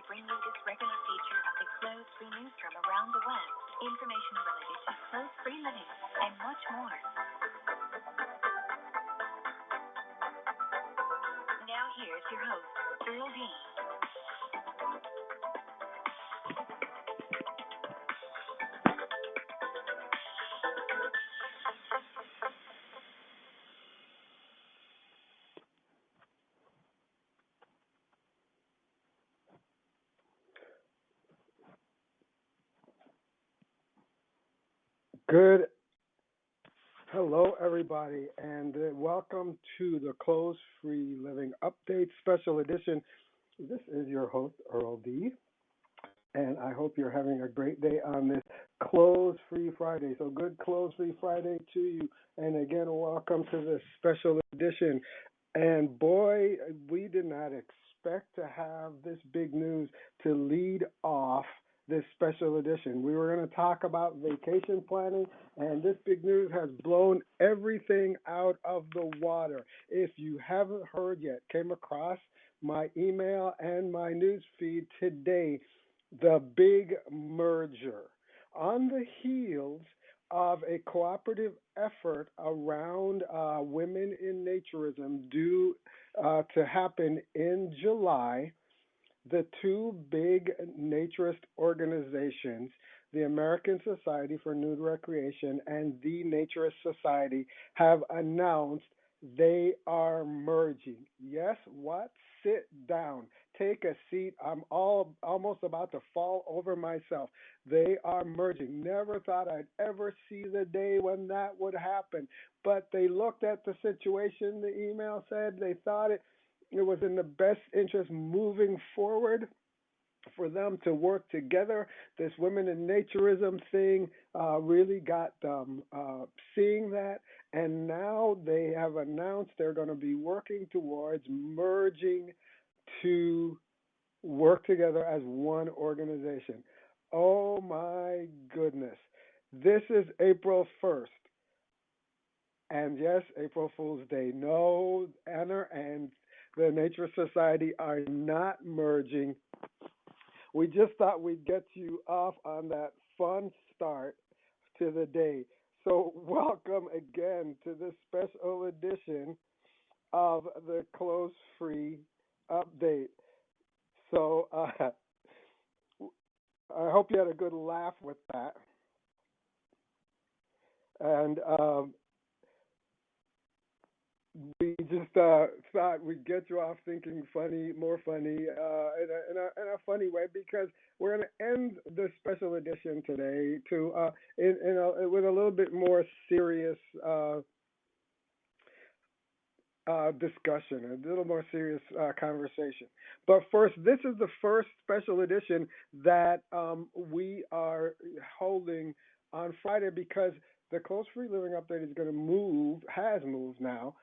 bring you this regular feature of the Clothes Free newsroom around the web, information related to clothes-free living, and much more. Now here's your host, Earl Dean. Good. Hello, everybody, and welcome to the Clothes Free Living Update Special Edition. This is your host, Earl D., and I hope you're having a great day on this Clothes Free Friday. So, good Clothes Free Friday to you, and again, welcome to this special edition. And boy, we did not expect to have this big news to lead off this special edition. We were going to talk about vacation planning, and this big news has blown everything out of the water. If you haven't heard yet, came across my email and my news feed today, the big merger. On the heels of a cooperative effort around women in naturism due to happen in July, the two big naturist organizations, the American Society for Nude Recreation and the Naturist Society, have announced they are merging. Yes, what? Sit down. Take a seat. I'm almost about to fall over myself. They are merging. Never thought I'd ever see the day when that would happen. But they looked at the situation, the email said, they thought it was in the best interest moving forward for them to work together. This women in naturism thing really got them seeing that, and now they have announced they're going to be working towards merging to work together as one organization. Oh my goodness. This is April 1st. And yes, April Fool's Day. No, Anna and the Nature Society are not merging. We just thought we'd get you off on that fun start to the day. So, welcome again to this special edition of the Clothes Free Update. So, I hope you had a good laugh with that. And we just thought we'd get you off thinking funny, more funny, in a funny way, because we're going to end the special edition today with a little bit more serious discussion, a little more serious conversation. But first, this is the first special edition that we are holding on Friday, because the Clothes Free Living Update is going to has moved now,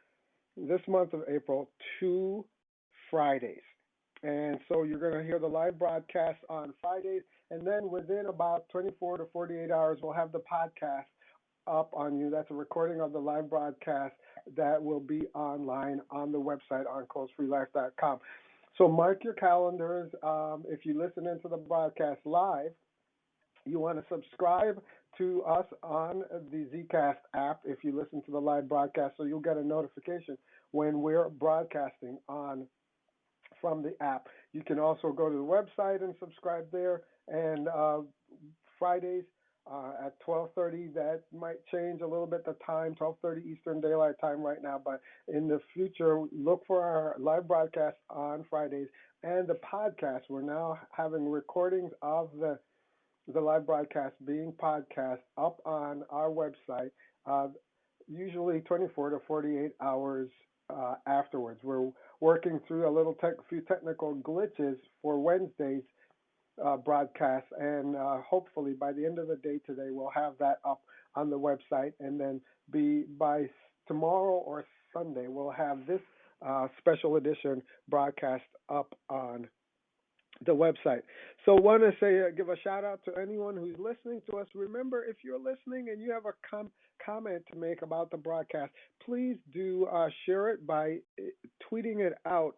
this month of April, to Fridays. And so you're going to hear the live broadcast on Fridays, and then within about 24 to 48 hours, we'll have the podcast up on you. That's a recording of the live broadcast that will be online on the website on clothesfreelife.com. So mark your calendars. If you listen into the broadcast live, you want to subscribe to us on the Zcast app if you listen to the live broadcast, so you'll get a notification when we're broadcasting from the app. You can also go to the website and subscribe there. And Fridays at 12:30, that might change a little bit the time, 12:30 Eastern Daylight Time right now, but in the future, look for our live broadcast on Fridays and the podcast. We're now having recordings of the live broadcast being podcast up on our website, usually 24 to 48 hours afterwards. We're working through few technical glitches for Wednesday's broadcast, and hopefully by the end of the day today, we'll have that up on the website, and then by tomorrow or Sunday, we'll have this special edition broadcast up on the website. So want to say, give a shout out to anyone who's listening to us. Remember, if you're listening and you have a comment to make about the broadcast, please do share it by tweeting it out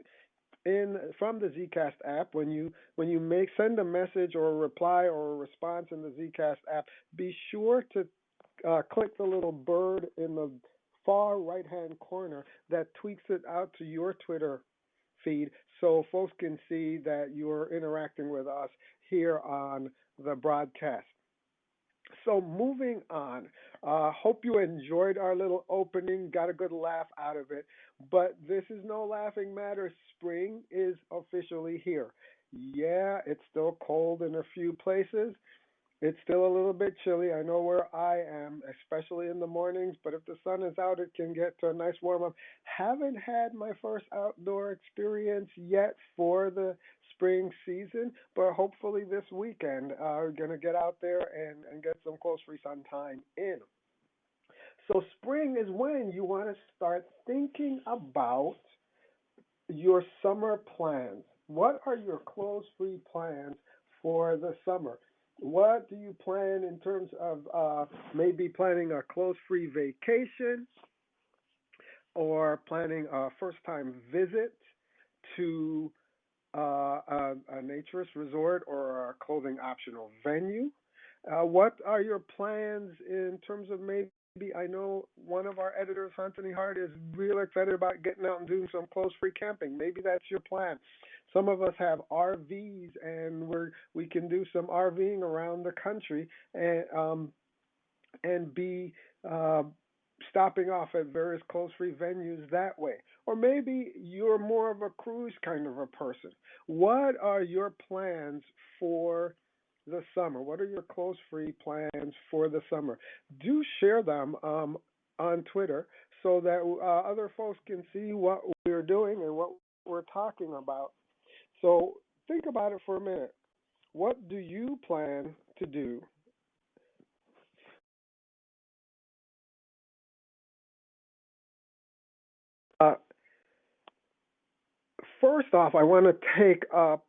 in from the Zcast app. When you make send a message or a reply or a response in the Zcast app, be sure to click the little bird in the far right hand corner that tweaks it out to your Twitter feed so folks can see that you're interacting with us here on the broadcast. So moving on, hope you enjoyed our little opening, got a good laugh out of it. But this is no laughing matter. Spring is officially here. Yeah, it's still cold in a few places. It's still a little bit chilly. I know where I am, especially in the mornings, but if the sun is out, it can get to a nice warm up. Haven't had my first outdoor experience yet for the spring season, but hopefully this weekend, we're going to get out there and get some close free sun time in. So spring is when you want to start thinking about your summer plans. What are your close free plans for the summer? What do you plan in terms of maybe planning a close free vacation or planning a first time visit to a naturist resort or a clothing optional venue? What are your plans in terms of maybe? I know one of our editors, Anthony Hart, is real excited about getting out and doing some close free camping. Maybe that's your plan. Some of us have RVs, and we can do some RVing around the country and be stopping off at various close free venues that way. Or maybe you're more of a cruise kind of a person. What are your plans for the summer? What are your close free plans for the summer? Do share them on Twitter so that other folks can see what we're doing and what we're talking about. So think about it for a minute. What do you plan to do? First off, I want to take up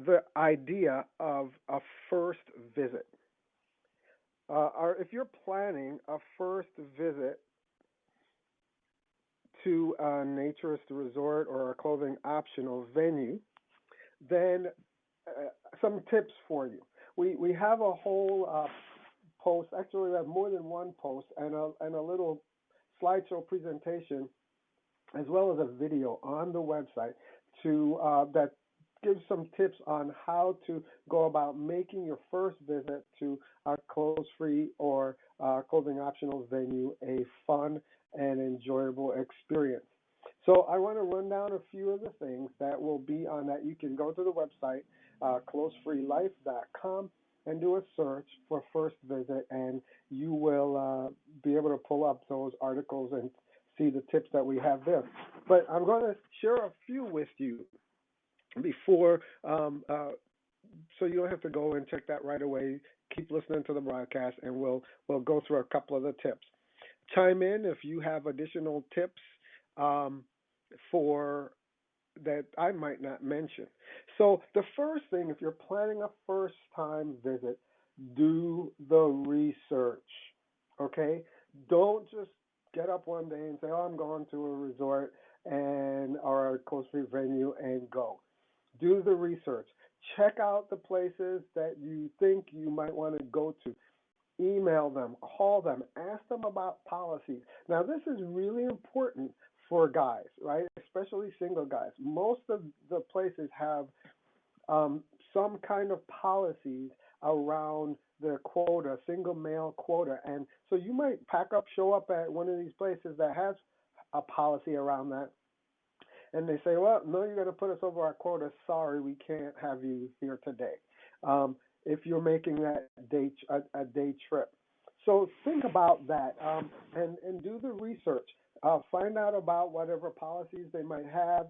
the idea of a first visit. Or if you're planning a first visit to a naturist resort or a clothing optional venue, then some tips for you. We have a whole post. Actually, we have more than one post and a little slideshow presentation, as well as a video on the website to that gives some tips on how to go about making your first visit to a clothes-free or clothing optional venue a fun and enjoyable experience. So I want to run down a few of the things that will be on that. You can go to the website, clothesfreelife.com, and do a search for first visit, and you will be able to pull up those articles and see the tips that we have there. But I'm going to share a few with you before, so you don't have to go and check that right away. Keep listening to the broadcast, and we'll go through a couple of the tips. Chime in if you have additional tips for that I might not mention. So the first thing, if you're planning a first-time visit, do the research. Okay, don't just get up one day and say, "Oh, I'm going to a resort or a close free venue," and go. Do the research. Check out the places that you think you might want to go to. Email them, call them, ask them about policies. Now, this is really important for guys, right? Especially single guys. Most of the places have some kind of policies around the quota, single male quota. And so you might show up at one of these places that has a policy around that. And they say, "Well, no, you're going to put us over our quota. Sorry, we can't have you here today." If you're making that a day trip. So think about that and do the research. Find out about whatever policies they might have.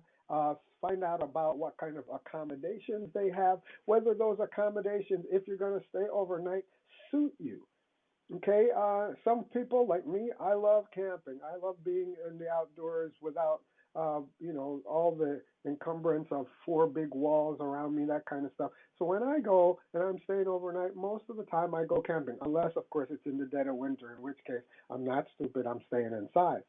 Find out about what kind of accommodations they have, whether those accommodations, if you're going to stay overnight, suit you. Okay, some people like me, I love camping. I love being in the outdoors without all the encumbrance of 4 big walls around me, that kind of stuff. So when I go and I'm staying overnight, most of the time I go camping, unless, of course, it's in the dead of winter, in which case I'm not stupid, I'm staying inside.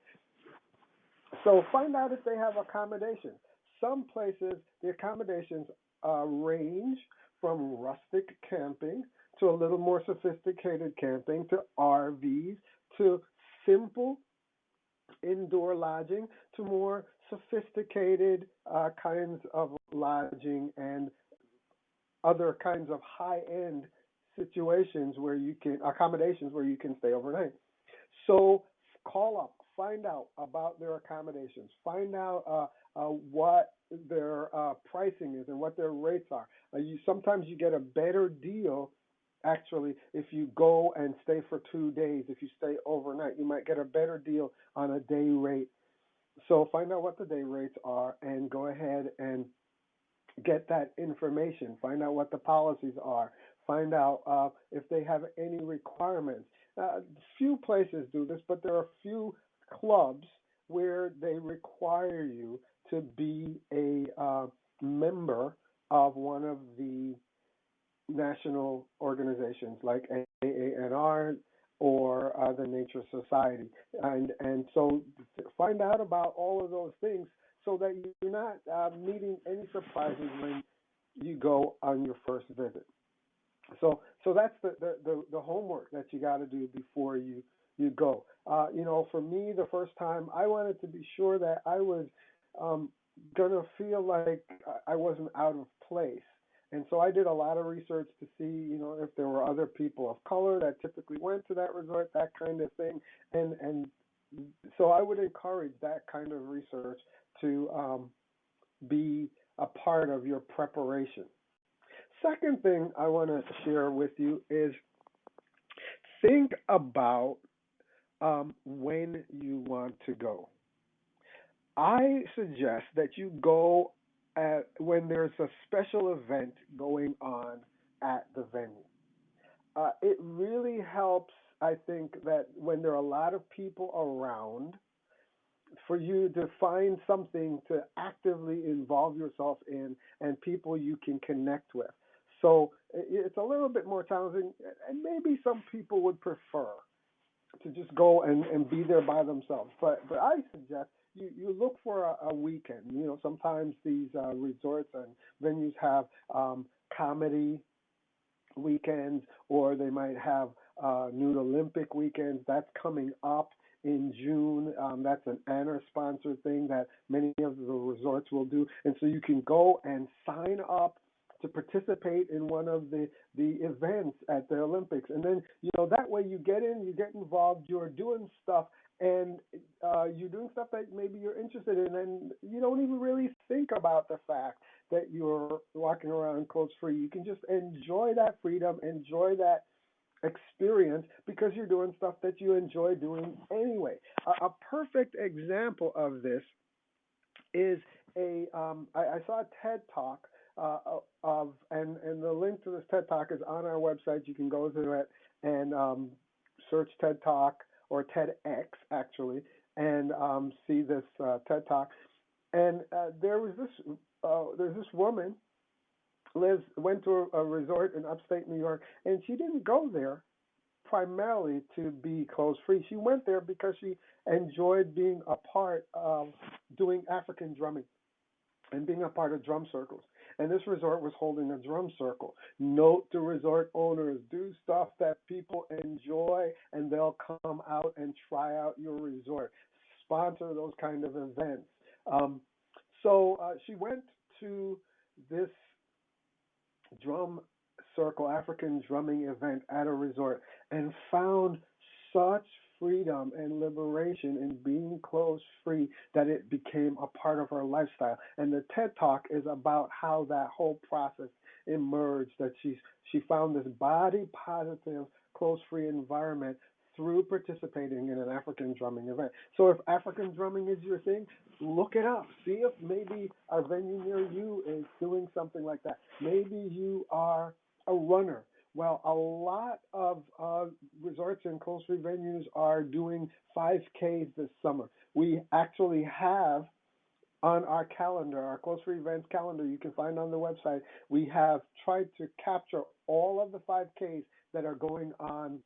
So find out if they have accommodations. Some places, the accommodations range from rustic camping to a little more sophisticated camping to RVs to simple indoor lodging to more sophisticated kinds of lodging and other kinds of high end situations where you can accommodations where you can stay overnight. So call up, find out about their accommodations, find out what their pricing is and what their rates are. You sometimes you get a better deal. Actually, if you go and stay for 2 days, if you stay overnight, you might get a better deal on a day rate. So find out what the day rates are and go ahead and get that information. Find out what the policies are. Find out if they have any requirements. Few places do this, but there are few clubs where they require you to be a member of one of the national organizations like AANR or the Nature Society, and so find out about all of those things so that you're not meeting any surprises when you go on your first visit. So that's the homework that you got to do before you go. For me, the first time I wanted to be sure that I was um, gonna feel like I wasn't out of place. And so I did a lot of research to see, if there were other people of color that typically went to that resort, that kind of thing. And so I would encourage that kind of research to be a part of your preparation. Second thing I want to share with you is think about when you want to go. I suggest that you go when there's a special event going on at the venue. It really helps, I think, that when there are a lot of people around, for you to find something to actively involve yourself in and people you can connect with. So it's a little bit more challenging, and maybe some people would prefer to just go and be there by themselves. But I suggest you look for a weekend. Sometimes these resorts and venues have comedy weekends, or they might have Nude Olympic weekends. That's coming up in June. That's an ANR sponsored thing that many of the resorts will do. And so you can go and sign up to participate in one of the events at the Olympics. And then, that way you get in, you get involved, you're doing stuff, and you're doing stuff that maybe you're interested in, and you don't even really think about the fact that you're walking around clothes free. You can just enjoy that freedom, enjoy that experience because you're doing stuff that you enjoy doing anyway. A perfect example of this is I saw a TED Talk and the link to this TED Talk is on our website. You can go to it and search TED Talk or TEDx actually, and see this TED Talk. And there's this woman went to a resort in upstate New York, and she didn't go there primarily to be clothes free. She went there because she enjoyed being a part of doing African drumming and being a part of drum circles. And this resort was holding a drum circle. Note to resort owners, do stuff that people enjoy and they'll come out and try out your resort. Sponsor those kind of events. So she went to this drum circle, African drumming event at a resort, and found such freedom and liberation in being clothes free that it became a part of her lifestyle. And the TED Talk is about how that whole process emerged, that she found this body positive clothes free environment through participating in an African drumming event. So if African drumming is your thing, look it up. See if maybe a venue near you is doing something like that. Maybe you are a runner. Well, a lot of resorts and clothes-free venues are doing 5Ks this summer. We actually have on our calendar, our clothes-free events calendar, you can find on the website, we have tried to capture all of the 5Ks that are going on